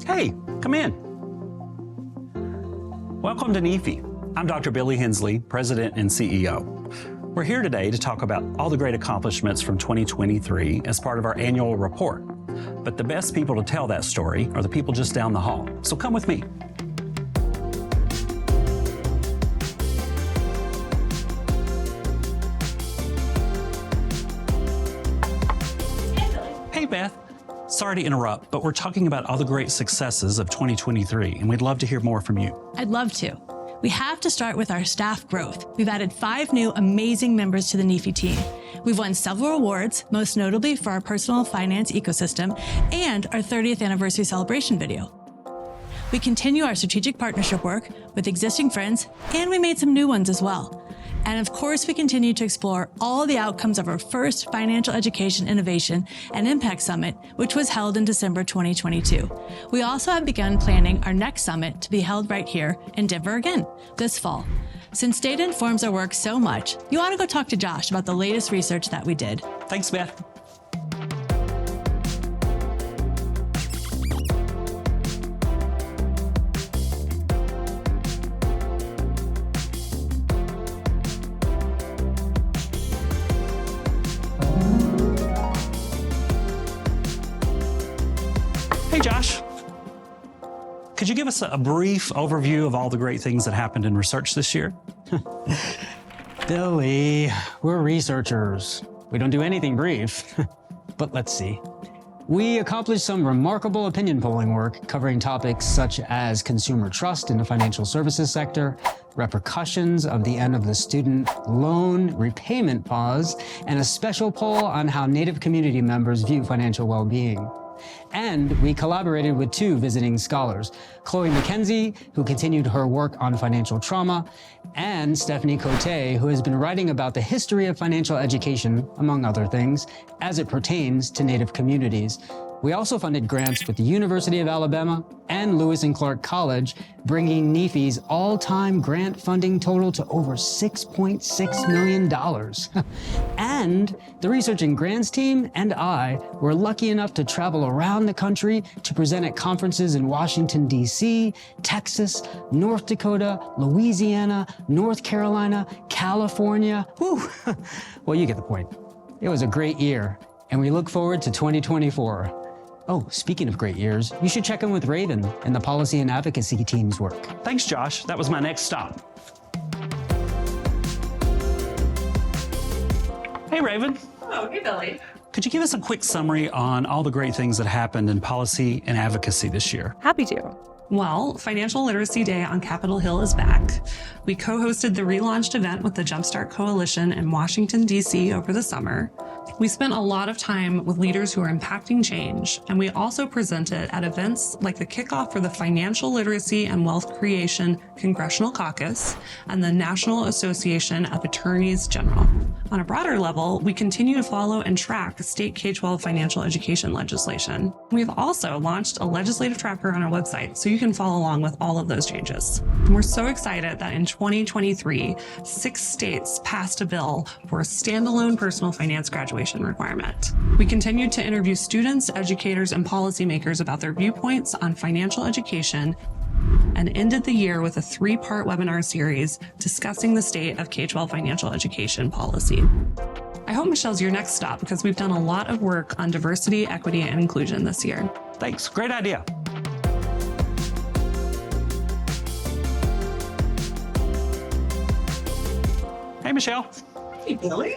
Hey, come in. Welcome to NEFE. I'm Dr. Billy Hensley, President and CEO. We're here today to talk about all the great accomplishments from 2023 as part of our annual report. But the best people to tell that story are the people just down the hall. So come with me. Hey, Beth. Sorry to interrupt, but we're talking about all the great successes of 2023, and we'd love to hear more from you. I'd love to. We have to start with our staff growth. We've added 5 new amazing members to the NEFE team. We've won several awards, most notably for our personal finance ecosystem and our 30th anniversary celebration video. We continue our strategic partnership work with existing friends, and we made some new ones as well. And of course, we continue to explore all the outcomes of our first Financial Education Innovation and Impact Summit, which was held in December 2022. We also have begun planning our next summit to be held right here in Denver again this fall. Since data informs our work so much, you ought to go talk to Josh about the latest research that we did. Thanks, Beth. Hey, Josh. Could you give us a brief overview of all the great things that happened in research this year? Billy, we're researchers. We don't do anything brief. But let's see. We accomplished some remarkable opinion polling work covering topics such as consumer trust in the financial services sector, repercussions of the end of the student loan repayment pause, and a special poll on how Native community members view financial well-being. And we collaborated with 2 visiting scholars, Chloe McKenzie, who continued her work on financial trauma, and Stephanie Cote, who has been writing about the history of financial education, among other things, as it pertains to Native communities. We also funded grants with the University of Alabama and Lewis and Clark College, bringing NEFE's all-time grant funding total to over $6.6 million. And the Research and Grants team and I were lucky enough to travel around the country to present at conferences in Washington, D.C., Texas, North Dakota, Louisiana, North Carolina, California. Whew. Well, you get the point. It was a great year, and we look forward to 2024. Oh, speaking of great years, you should check in with Raven and the policy and advocacy team's work. Thanks, Josh. That was my next stop. Hey, Raven. Oh, hey, Billy. Could you give us a quick summary on all the great things that happened in policy and advocacy this year? Happy to. Well, Financial Literacy Day on Capitol Hill is back. We co-hosted the relaunched event with the Jumpstart Coalition in Washington, D.C. over the summer. We spent a lot of time with leaders who are impacting change, and we also presented at events like the kickoff for the Financial Literacy and Wealth Creation Congressional Caucus and the National Association of Attorneys General. On a broader level, we continue to follow and track state K-12 financial education legislation. We've also launched a legislative tracker on our website, so you can follow along with all of those changes. And we're so excited that in 2023, 6 states passed a bill for a standalone personal finance graduation requirement. We continued to interview students, educators, and policymakers about their viewpoints on financial education and ended the year with a 3-part webinar series discussing the state of K-12 financial education policy. I hope Michelle's your next stop because we've done a lot of work on diversity, equity, and inclusion this year. Thanks. Great idea. Hey, Michelle. Hey, Billy.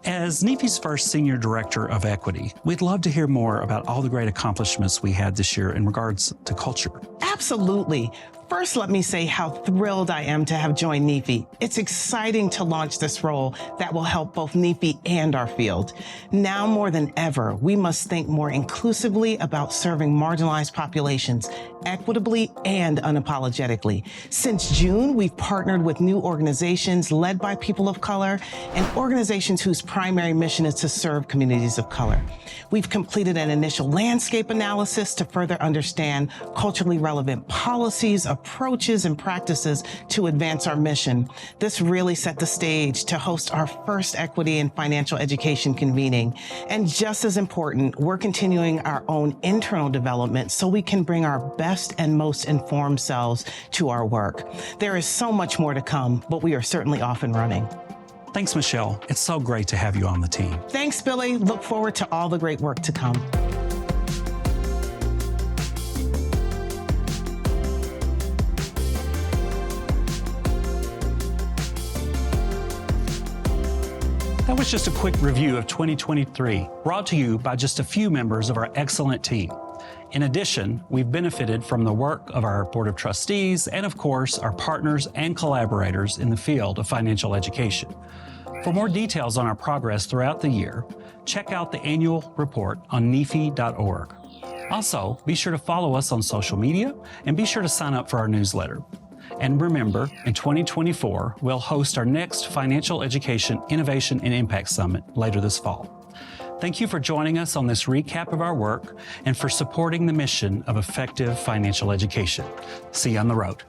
As NEFE's first Senior Director of Equity, we'd love to hear more about all the great accomplishments we had this year in regards to culture. Absolutely. First, let me say how thrilled I am to have joined NEFE. It's exciting to launch this role that will help both NEFE and our field. Now more than ever, we must think more inclusively about serving marginalized populations equitably and unapologetically. Since June, we've partnered with new organizations led by people of color and organizations whose primary mission is to serve communities of color. We've completed an initial landscape analysis to further understand culturally relevant policies approaches, and practices to advance our mission. This really set the stage to host our first equity and financial education convening. And just as important, we're continuing our own internal development so we can bring our best and most informed selves to our work. There is so much more to come, but we are certainly off and running. Thanks, Michelle. It's so great to have you on the team. Thanks, Billy. Look forward to all the great work to come. That was just a quick review of 2023, brought to you by just a few members of our excellent team. In addition, we've benefited from the work of our Board of Trustees and, of course, our partners and collaborators in the field of financial education. For more details on our progress throughout the year, check out the annual report on NEFE.org. Also, be sure to follow us on social media and be sure to sign up for our newsletter. And remember, in 2024, we'll host our next Financial Education Innovation and Impact Summit later this fall. Thank you for joining us on this recap of our work and for supporting the mission of effective financial education. See you on the road.